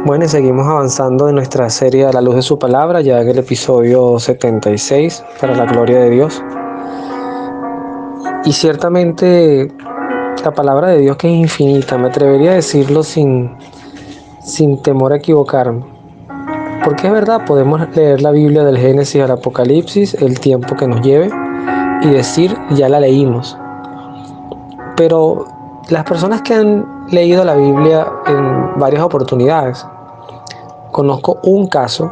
Bueno, y seguimos avanzando en nuestra serie A la luz de su palabra, ya en el episodio 76, para la gloria de Dios. Y ciertamente la palabra de Dios, que es infinita, me atrevería a decirlo sin temor a equivocarme. Porque es verdad, podemos leer la Biblia del Génesis al Apocalipsis el tiempo que nos lleve y decir, ya la leímos. Pero las personas que han leído la Biblia en varias oportunidades, conozco un caso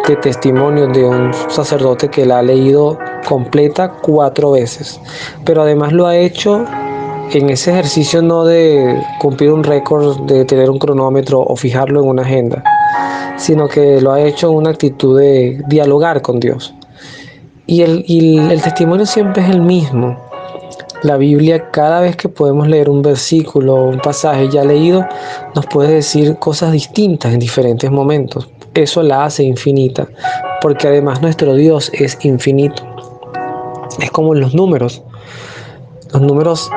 de testimonio de un sacerdote que la ha leído completa 4 veces, pero además lo ha hecho en ese ejercicio no de cumplir un récord, de tener un cronómetro o fijarlo en una agenda, sino que lo ha hecho en una actitud de dialogar con Dios. Y el testimonio siempre es el mismo. La Biblia, cada vez que podemos leer un versículo o un pasaje ya leído, nos puede decir cosas distintas en diferentes momentos. Eso la hace infinita, porque además nuestro Dios es infinito. Es como los números. Los números,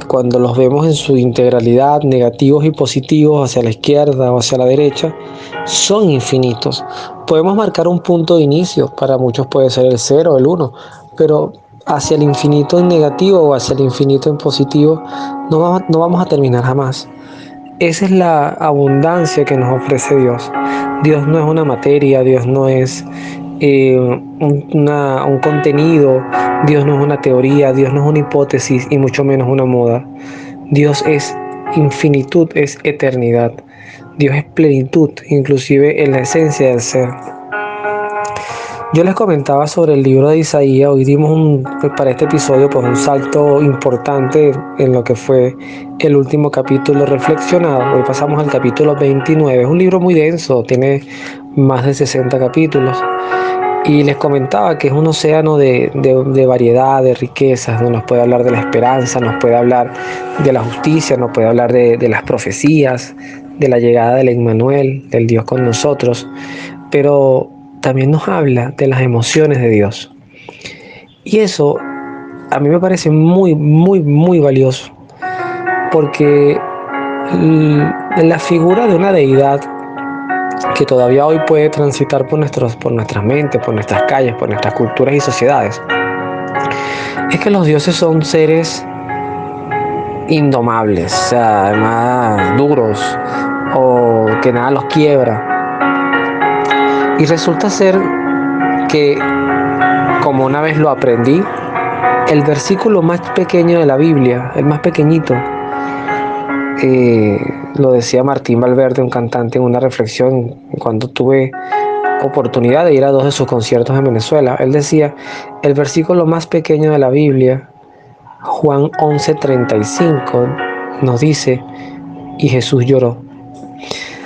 cuando los vemos en su integralidad, negativos y positivos, hacia la izquierda o hacia la derecha, son infinitos. Podemos marcar un punto de inicio, para muchos puede ser el 0 o el 1, pero hacia el infinito en negativo o hacia el infinito en positivo no vamos a terminar jamás. Esa es la abundancia que nos ofrece Dios. Dios no es una materia, Dios no es un contenido, Dios no es una teoría, Dios no es una hipótesis y mucho menos una moda. Dios es infinitud, es eternidad. Dios es plenitud, inclusive en la esencia del ser. Yo les comentaba sobre el libro de Isaías. Hoy dimos para este episodio pues un salto importante en lo que fue el último capítulo reflexionado. Hoy pasamos al capítulo 29. Es un libro muy denso, tiene más de 60 capítulos. Y les comentaba que es un océano de variedad, de riquezas, donde nos puede hablar de la esperanza, nos puede hablar de la justicia, nos puede hablar de las profecías, de la llegada del Emmanuel, del Dios con nosotros, pero también nos habla de las emociones de Dios. Y eso a mí me parece muy, muy, muy valioso, porque la figura de una deidad que todavía hoy puede transitar por nuestras mentes, por nuestras calles, por nuestras culturas y sociedades, es que los dioses son seres indomables, o sea, además duros, o que nada los quiebra. Y resulta ser que, como una vez lo aprendí, el versículo más pequeño de la Biblia, el más pequeñito, lo decía Martín Valverde, un cantante, en una reflexión cuando tuve oportunidad de ir a 2 de sus conciertos en Venezuela. Él decía, el versículo más pequeño de la Biblia, Juan 11:35, nos dice, y Jesús lloró.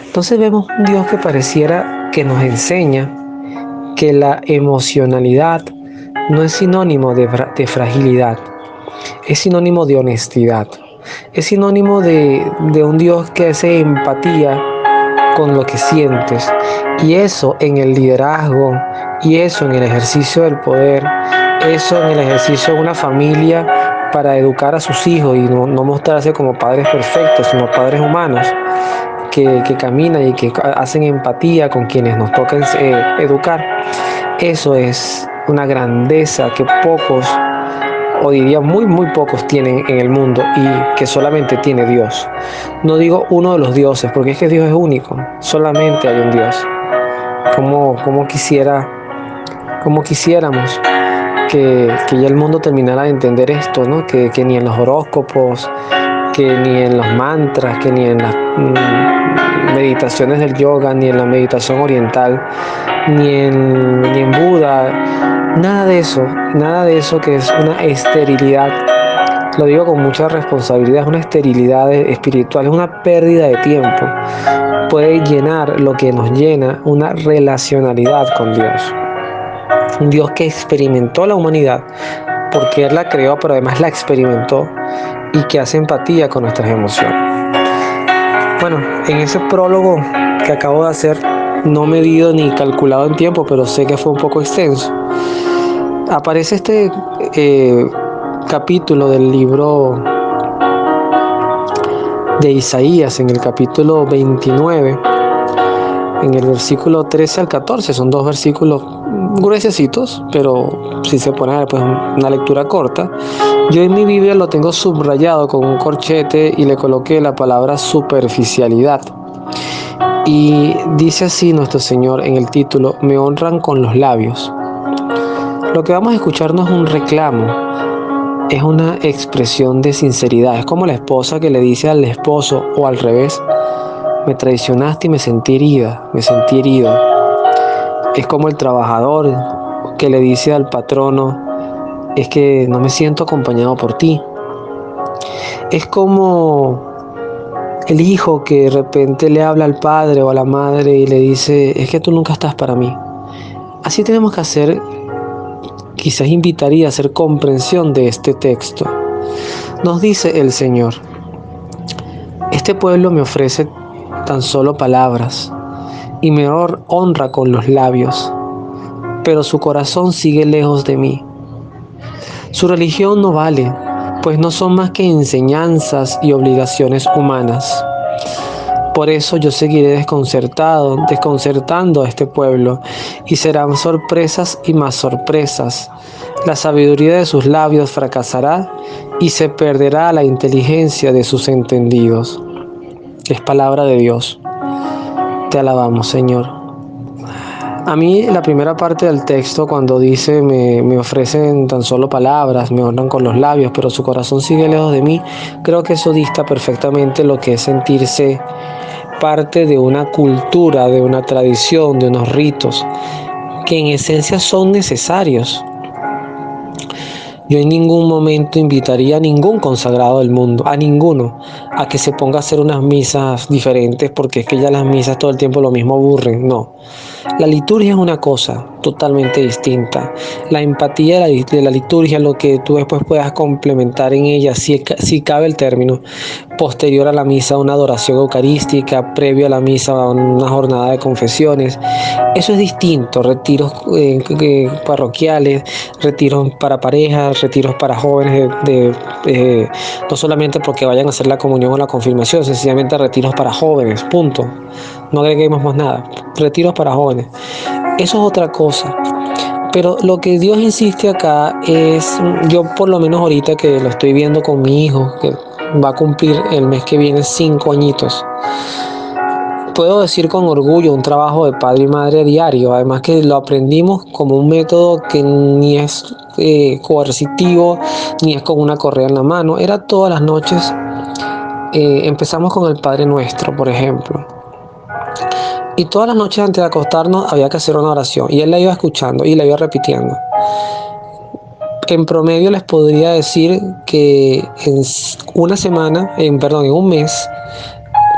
Entonces vemos un Dios que pareciera que nos enseña que la emocionalidad no es sinónimo de fragilidad, es sinónimo de honestidad, es sinónimo de un Dios que hace empatía con lo que sientes, y eso en el liderazgo, y eso en el ejercicio del poder, eso en el ejercicio de una familia para educar a sus hijos y no mostrarse como padres perfectos, sino padres humanos que caminan y que hacen empatía con quienes nos toca educar. Eso es una grandeza que pocos, o diría muy, muy pocos, tienen en el mundo, y que solamente tiene Dios. No digo uno de los dioses, porque es que Dios es único, solamente hay un Dios. Como quisiéramos que ya el mundo terminara de entender esto, ¿no? Que ni en los horóscopos, que ni en los mantras, que ni en las meditaciones del yoga, ni en la meditación oriental, ni en Buda, nada de eso que es una esterilidad. Lo digo con mucha responsabilidad, es una esterilidad espiritual, es una pérdida de tiempo. Puede llenar lo que nos llena, una relacionalidad con Dios. Un Dios que experimentó la humanidad, porque Él la creó, pero además la experimentó, y que hace empatía con nuestras emociones. Bueno, en ese prólogo que acabo de hacer, no medido ni calculado en tiempo, pero sé que fue un poco extenso, aparece este capítulo del libro de Isaías, en el capítulo 29, en el versículo 13 al 14. Son dos versículos gruesecitos, pero si se pone pues una lectura corta. Yo en mi Biblia lo tengo subrayado con un corchete y le coloqué la palabra superficialidad. Y dice así nuestro Señor en el título: me honran con los labios. Lo que vamos a escuchar no es un reclamo, es una expresión de sinceridad. Es como la esposa que le dice al esposo, o al revés: me traicionaste y me sentí herida, me sentí herido. Es como el trabajador que le dice al patrono: es que no me siento acompañado por ti. Es como el hijo que de repente le habla al padre o a la madre y le dice: es que tú nunca estás para mí. Así tenemos que hacer, quizás invitaría a hacer comprensión de este texto. Nos dice el Señor: este pueblo me ofrece tan solo palabras y me honra con los labios, pero su corazón sigue lejos de mí. Su religión no vale, pues no son más que enseñanzas y obligaciones humanas. Por eso yo seguiré desconcertando a este pueblo, y serán sorpresas y más sorpresas. La sabiduría de sus labios fracasará y se perderá la inteligencia de sus entendidos. Es palabra de Dios. Te alabamos, Señor. A mí la primera parte del texto, cuando dice me ofrecen tan solo palabras, me honran con los labios, pero su corazón sigue lejos de mí, creo que eso dista perfectamente lo que es sentirse parte de una cultura, de una tradición, de unos ritos, que en esencia son necesarios. Yo en ningún momento invitaría a ningún consagrado del mundo, a ninguno, a que se ponga a hacer unas misas diferentes, porque es que ya las misas todo el tiempo lo mismo aburren. No. La liturgia es una cosa totalmente distinta. La empatía de la liturgia, lo que tú después puedas complementar en ella, si cabe el término, posterior a la misa, una adoración eucarística, previo a la misa, una jornada de confesiones. Eso es distinto. Retiros parroquiales, retiros para parejas, retiros para jóvenes, no solamente porque vayan a hacer la comunión o la confirmación, sencillamente retiros para jóvenes, punto. No agreguemos más nada. Retiros para jóvenes. Eso es otra cosa. Pero lo que Dios insiste acá es, yo por lo menos ahorita que lo estoy viendo con mi hijo, que va a cumplir el mes que viene 5 añitos, puedo decir con orgullo, un trabajo de padre y madre diario. Además que lo aprendimos como un método que ni es coercitivo, ni es con una correa en la mano. Era todas las noches. Empezamos con el Padre Nuestro, por ejemplo. Y todas las noches antes de acostarnos había que hacer una oración. Y él la iba escuchando y la iba repitiendo. En promedio les podría decir que en una semana, en un mes,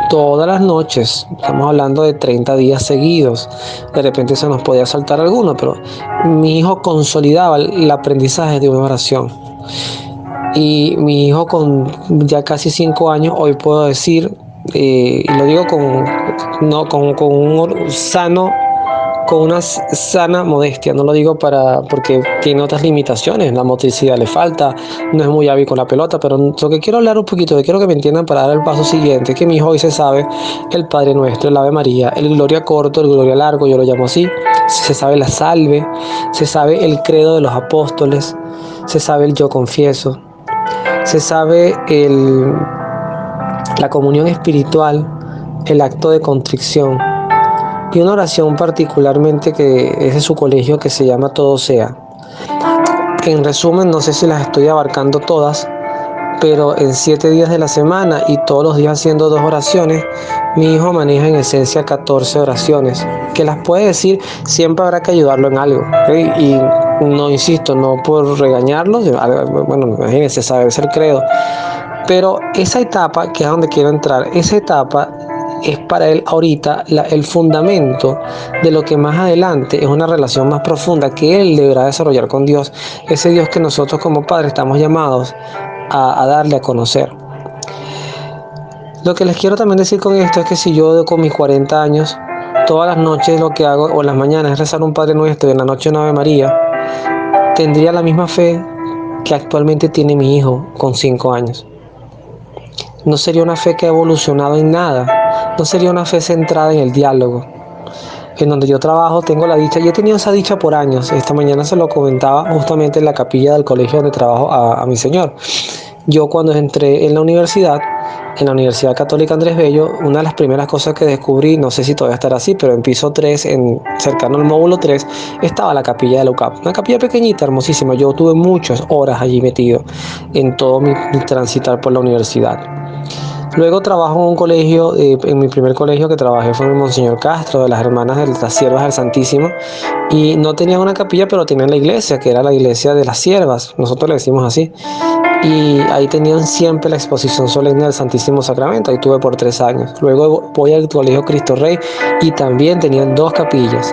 todas las noches, estamos hablando de 30 días seguidos, de repente se nos podía saltar alguno, pero mi hijo consolidaba el aprendizaje de una oración. Y mi hijo con ya casi 5 años, hoy puedo decir, y lo digo con una sana modestia, no lo digo porque tiene otras limitaciones, la motricidad le falta, no es muy hábil con la pelota, pero lo que quiero hablar un poquito, quiero que me entiendan para dar el paso siguiente, que mi hijo hoy se sabe el Padre Nuestro, el Ave María, el Gloria corto, el Gloria largo, yo lo llamo así, se sabe la salve, se sabe el credo de los apóstoles, se sabe el yo confieso, se sabe la comunión espiritual, el acto de contrición, y una oración particularmente que es de su colegio, que se llama Todo Sea. En resumen, no sé si las estoy abarcando todas, pero en 7 días de la semana y todos los días haciendo 2 oraciones, mi hijo maneja en esencia 14 oraciones, que las puede decir, siempre habrá que ayudarlo en algo, ¿okay? Y no insisto, no por regañarlo, bueno, imagínense, saber ser credo, pero esa etapa, que es donde quiero entrar, esa etapa es para él ahorita el fundamento de lo que más adelante es una relación más profunda que él deberá desarrollar con Dios, ese Dios que nosotros como padres estamos llamados a darle a conocer. Lo que les quiero también decir con esto es que si yo con mis 40 años, todas las noches lo que hago, o en las mañanas, es rezar un Padre Nuestro y en la noche una Ave María, tendría la misma fe que actualmente tiene mi hijo con 5 años. No sería una fe que ha evolucionado en nada, no sería una fe centrada en el diálogo, en donde yo trabajo, tengo la dicha, y he tenido esa dicha por años. Esta mañana se lo comentaba justamente en la capilla del colegio donde trabajo a mi señor. Yo cuando entré en la Universidad Católica Andrés Bello, una de las primeras cosas que descubrí, no sé si todavía estará así, pero en piso 3, cercano al módulo 3, estaba la capilla de la UCAP. Una capilla pequeñita, hermosísima. Yo tuve muchas horas allí metido en todo mi transitar por la universidad. Luego trabajo en un colegio, en mi primer colegio que trabajé fue en Monseñor Castro, de las Hermanas de las Siervas del Santísimo, y no tenían una capilla, pero tenían la iglesia, que era la iglesia de las siervas, nosotros le decimos así, y ahí tenían siempre la exposición solemne del Santísimo Sacramento, ahí tuve por 3 años. Luego voy al colegio Cristo Rey y también tenían 2 capillas,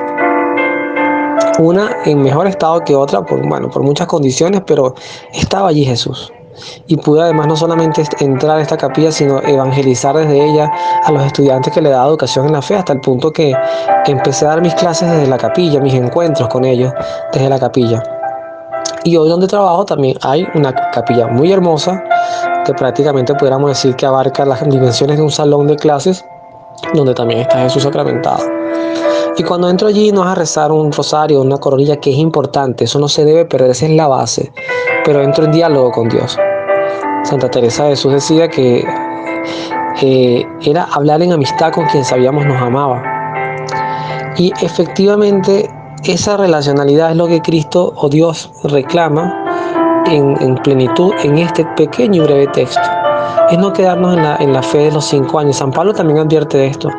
una en mejor estado que otra, por muchas condiciones, pero estaba allí Jesús. Y pude además no solamente entrar a esta capilla, sino evangelizar desde ella a los estudiantes que le daba educación en la fe, hasta el punto que empecé a dar mis clases desde la capilla, mis encuentros con ellos desde la capilla. Y hoy donde trabajo también hay una capilla muy hermosa, que prácticamente pudiéramos decir que abarca las dimensiones de un salón de clases, donde también está Jesús sacramentado. Y cuando entro allí no es a rezar un rosario, una coronilla, que es importante, eso no se debe perder, esa es la base, pero entro en diálogo con Dios. Santa Teresa de Jesús decía que era hablar en amistad con quien sabíamos nos amaba. Y efectivamente esa relacionalidad es lo que Cristo o Dios reclama en plenitud en este pequeño y breve texto. Es no quedarnos en la fe de los 5 años. San Pablo también advierte de esto.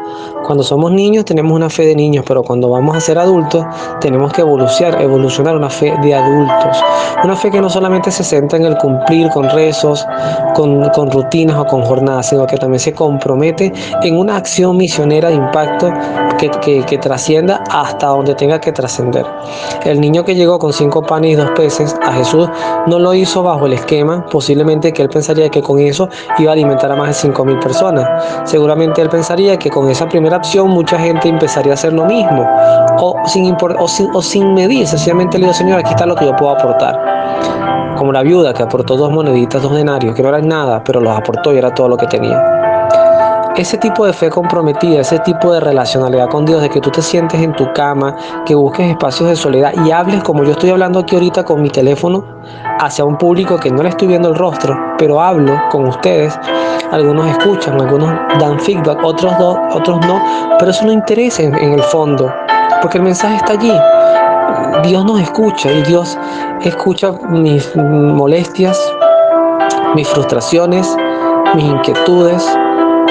Cuando somos niños tenemos una fe de niños, pero cuando vamos a ser adultos tenemos que evolucionar una fe de adultos. Una fe que no solamente se centra en el cumplir con rezos, con rutinas o con jornadas, sino que también se compromete en una acción misionera de impacto que trascienda hasta donde tenga que trascender. El niño que llegó con 5 panes y 2 peces a Jesús no lo hizo bajo el esquema, posiblemente que él pensaría que con eso iba a alimentar a más de 5.000 personas. Seguramente él pensaría que con esa primera opción mucha gente empezaría a hacer lo mismo, o sin medir. Sencillamente le digo: Señor, aquí está lo que yo puedo aportar. Como la viuda que aportó 2 moneditas, 2 denarios, que no eran nada, pero los aportó y era todo lo que tenía. Ese tipo de fe comprometida, ese tipo de relacionalidad con Dios, de que tú te sientes en tu cama, que busques espacios de soledad y hables como yo estoy hablando aquí ahorita con mi teléfono hacia un público que no le estoy viendo el rostro, pero hablo con ustedes. Algunos escuchan, algunos dan feedback, otros no, pero eso no interesa en el fondo, porque el mensaje está allí. Dios nos escucha y Dios escucha mis molestias, mis frustraciones, mis inquietudes,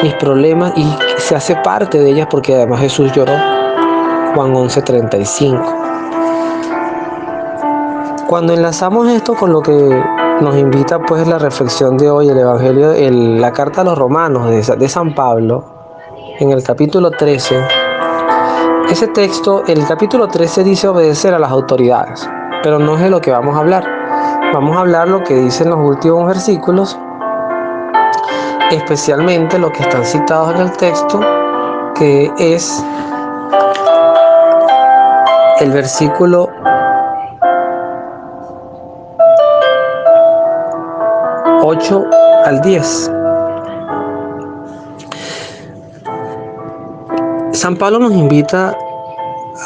mis problemas, y se hace parte de ellas, porque además Jesús lloró. Juan 11:35. Cuando enlazamos esto con lo que nos invita pues la reflexión de hoy, el Evangelio, la carta a los Romanos de San Pablo, en el capítulo 13, ese texto, el capítulo 13 dice obedecer a las autoridades, pero no es de lo que vamos a hablar. Vamos a hablar lo que dicen los últimos versículos, especialmente los que están citados en el texto, que es el versículo 8 al 10. San Pablo nos invita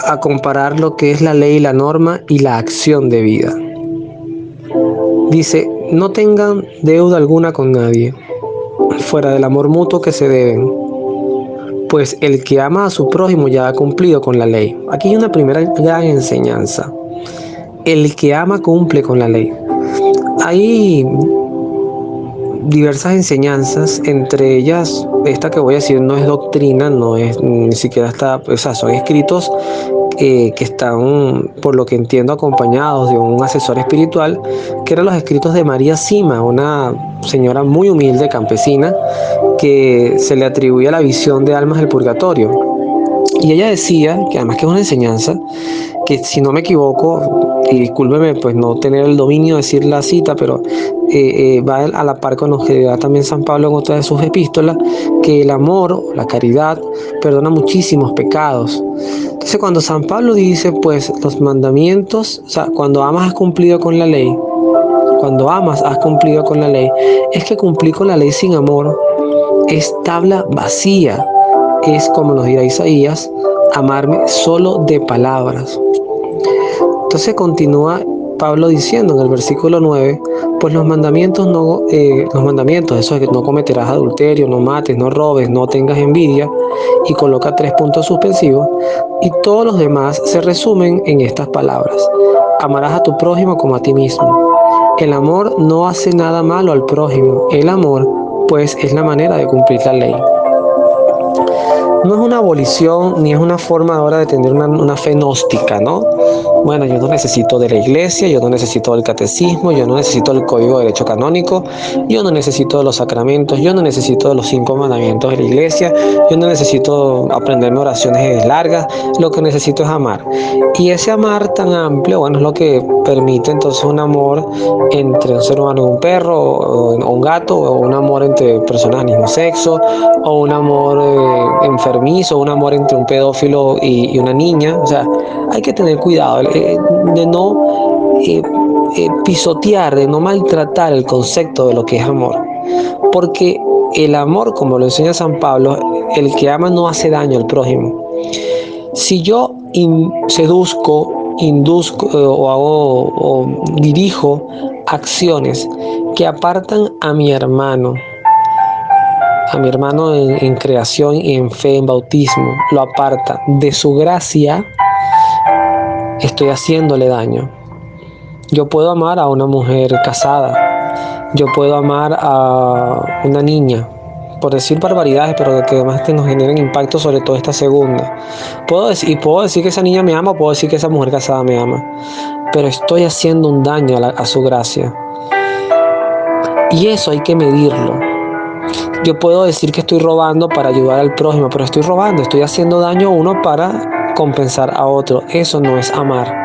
a comparar lo que es la ley, la norma y la acción de vida. Dice: no tengan deuda alguna con nadie, fuera del amor mutuo que se deben, pues el que ama a su prójimo ya ha cumplido con la ley. Aquí hay una primera gran enseñanza: el que ama cumple con la ley. Hay diversas enseñanzas, entre ellas esta que voy a decir no es doctrina, no es ni siquiera está, o sea, son escritos que están, por lo que entiendo, acompañados de un asesor espiritual, que eran los escritos de María Sima, una señora muy humilde, campesina, que se le atribuía la visión de almas del purgatorio. Y ella decía, que además que es una enseñanza, que si no me equivoco, y discúlpeme pues no tener el dominio de decir la cita, pero va a la par con lo que da también San Pablo en otra de sus epístolas, que el amor, la caridad, perdona muchísimos pecados. Entonces cuando San Pablo dice pues los mandamientos, o sea, cuando amas has cumplido con la ley, cuando amas has cumplido con la ley, es que cumplir con la ley sin amor es tabla vacía. Es, como nos dirá Isaías, amarme solo de palabras. Entonces continúa Pablo diciendo en el versículo 9, pues los mandamientos, eso es que no cometerás adulterio, no mates, no robes, no tengas envidia, y coloca 3 puntos suspensivos, y todos los demás se resumen en estas palabras: amarás a tu prójimo como a ti mismo. El amor no hace nada malo al prójimo, el amor, pues, es la manera de cumplir la ley. No es una abolición ni es una forma ahora de tener una fe gnóstica, ¿no? Bueno, yo no necesito de la iglesia, yo no necesito del catecismo, yo no necesito del código de derecho canónico, yo no necesito de los sacramentos, yo no necesito de los 5 mandamientos de la iglesia, yo no necesito aprenderme oraciones largas, lo que necesito es amar. Y ese amar tan amplio, bueno, es lo que permite entonces un amor entre un ser humano y un perro, o un gato, o un amor entre personas del mismo sexo, o un amor enfermizo, un amor entre un pedófilo y una niña. O sea, hay que tener cuidado de no pisotear, de no maltratar el concepto de lo que es amor. Porque el amor, como lo enseña San Pablo, el que ama no hace daño al prójimo. Si yo seduzco, induzco o dirijo acciones que apartan a mi hermano en creación y en fe, en bautismo, lo aparta de su gracia, estoy haciéndole daño. Yo puedo amar a una mujer casada, yo puedo amar a una niña, por decir barbaridades, pero que además que nos generen impacto, sobre todo esta segunda. Puedo decir que esa niña me ama, puedo decir que esa mujer casada me ama, pero estoy haciendo un daño a su gracia. Y eso hay que medirlo. Yo puedo decir que estoy robando para ayudar al prójimo, pero estoy robando, estoy haciendo daño a uno para compensar a otro. Eso no es amar.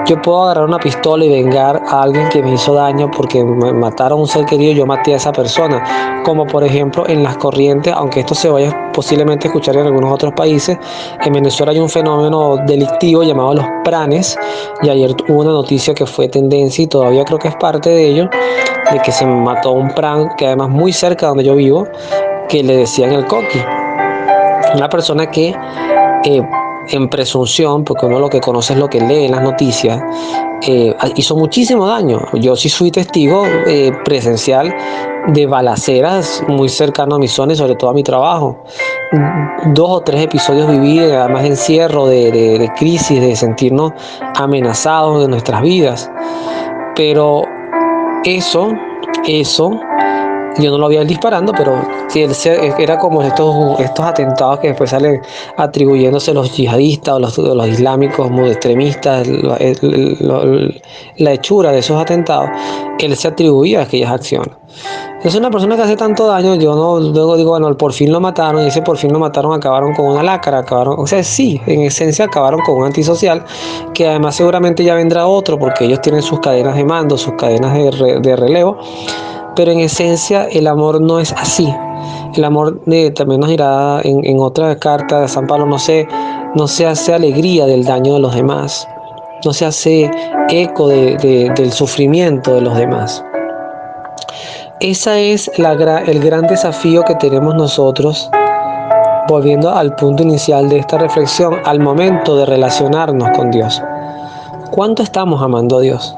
Yo puedo agarrar una pistola y vengar a alguien que me hizo daño porque me mataron a un ser querido y yo maté a esa persona. Como por ejemplo en las corrientes, aunque esto se vaya posiblemente a escuchar en algunos otros países, en Venezuela hay un fenómeno delictivo llamado los pranes, y ayer hubo una noticia que fue tendencia y todavía creo que es parte de ello, de que se mató un pran, que además muy cerca de donde yo vivo, que le decían el coqui. Una persona que en presunción, porque uno lo que conoce es lo que lee en las noticias, hizo muchísimo daño. Yo sí fui testigo presencial de balaceras muy cercano a mi zona y sobre todo a mi trabajo. 2 o 3 episodios viví, además de encierro, de crisis, de sentirnos amenazados de nuestras vidas. Pero eso, yo no lo vi él disparando, pero era como estos atentados que después salen atribuyéndose los yihadistas o los islámicos muy extremistas, la hechura de esos atentados. Él se atribuía a aquellas acciones. Es una persona que hace tanto daño. Yo no luego digo, bueno, por fin lo mataron, y ese por fin lo mataron acabaron con una lacra, o sea, sí, en esencia acabaron con un antisocial, que además seguramente ya vendrá otro, porque ellos tienen sus cadenas de mando, sus cadenas de relevo. Pero en esencia el amor no es así. El amor también nos dirá en otra carta de San Pablo, no se hace alegría del daño de los demás, no se hace eco del sufrimiento de los demás. Ese es el gran desafío que tenemos nosotros, volviendo al punto inicial de esta reflexión, al momento de relacionarnos con Dios. ¿Cuánto estamos amando a Dios?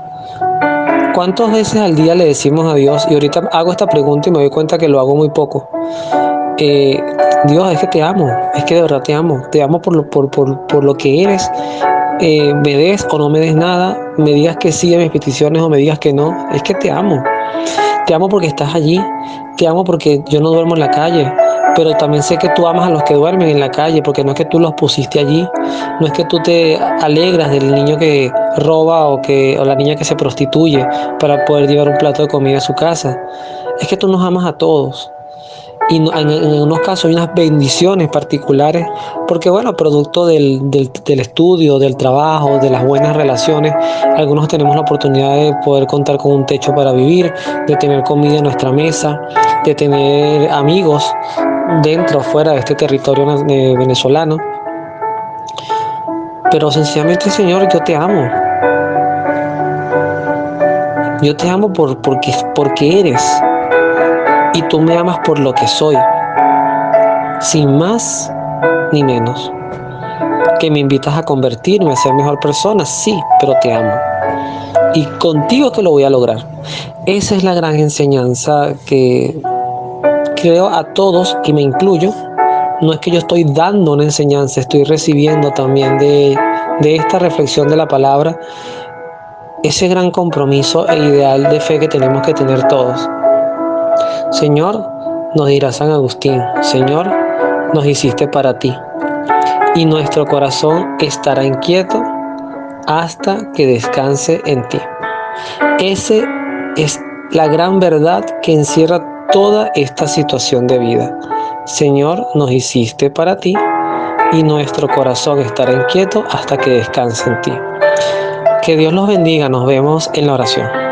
¿Cuántas veces al día le decimos a Dios? Y ahorita hago esta pregunta y me doy cuenta que lo hago muy poco. Dios, es que te amo, es que de verdad te amo por lo que eres. Me des o no me des nada, me digas que sí a mis peticiones o me digas que no, es que te amo. Te amo porque estás allí, te amo porque yo no duermo en la calle, pero también sé que tú amas a los que duermen en la calle, porque no es que tú los pusiste allí, no es que tú te alegras del niño que roba o la niña que se prostituye para poder llevar un plato de comida a su casa, es que tú nos amas a todos. Y en unos casos hay unas bendiciones particulares, porque bueno, producto del estudio, del trabajo, de las buenas relaciones, algunos tenemos la oportunidad de poder contar con un techo para vivir, de tener comida en nuestra mesa, de tener amigos dentro o fuera de este territorio venezolano. Pero sencillamente, Señor, yo te amo. Yo te amo porque eres. Y tú me amas por lo que soy, sin más ni menos. que me invitas a convertirme, a ser mejor persona, sí, pero te amo. Y contigo que lo voy a lograr. Esa es la gran enseñanza que creo a todos, y me incluyo. No es que yo estoy dando una enseñanza, estoy recibiendo también de esta reflexión de la palabra ese gran compromiso e ideal de fe que tenemos que tener todos. Señor, nos dirá San Agustín, Señor, nos hiciste para ti, y nuestro corazón estará inquieto hasta que descanse en ti. Ese es la gran verdad que encierra toda esta situación de vida. Señor, nos hiciste para ti, y nuestro corazón estará inquieto hasta que descanse en ti. Que Dios los bendiga. Nos vemos en la oración.